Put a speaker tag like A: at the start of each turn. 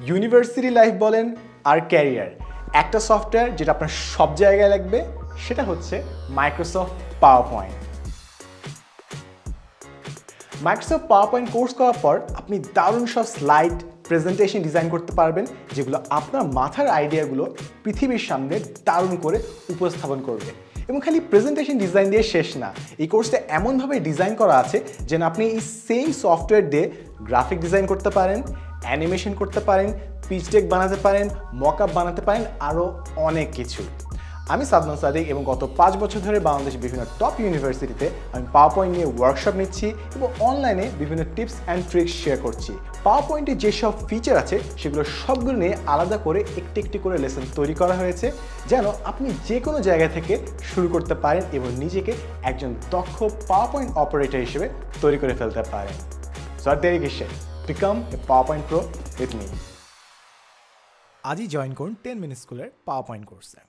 A: University life বলেন আর career, একটা software যেটা আপনার সব জায়গায় লাগবে সেটা হচ্ছে Microsoft PowerPoint. Microsoft PowerPoint course করার পর আপনি দারুণ সব স্লাইড প্রেজেন্টেশন ডিজাইন করতে পারবেন, যেগুলো আপনার মাথার আইডিয়াগুলো পৃথিবীর সামনে দারুণ করে উপস্থাপন করবে। এবং খালি প্রেজেন্টেশন ডিজাইন দিয়ে শেষ না, এই কোর্সটা এমনভাবে ডিজাইন করা আছে যেন আপনি এই সেম সফটওয়্যার দিয়ে গ্রাফিক ডিজাইন করতে পারেন, অ্যানিমেশন করতে পারেন, পিচ ডেক বানাতে পারেন, মকআপ বানাতে পারেন, আরও অনেক কিছু। আমি সাদিক এবং গত 5 বছর ধরে বাংলাদেশের বিভিন্ন টপ ইউনিভার্সিটিতে আমি পাওয়ারপয়েন্ট নিয়ে ওয়ার্কশপ নিচ্ছি এবং অনলাইনে বিভিন্ন টিপস অ্যান্ড ট্রিক্স শেয়ার করছি। পাওয়ারপয়েন্টে যেসব ফিচার আছে সেগুলো সবগুলো নিয়ে আলাদা করে একটি একটি করে লেসন তৈরি করা হয়েছে, যেন আপনি যে কোনো জায়গা থেকে শুরু করতে পারেন এবং নিজেকে একজন দক্ষ পাওয়ারপয়েন্ট অপারেটর হিসেবে তৈরি করে ফেলতে পারেন। সো আর দেরি কিসের, become a PowerPoint pro with me. আজই জয়েন করুন 10 মিনিট স্কুলের পাওয়ারপয়েন্ট কোর্সে।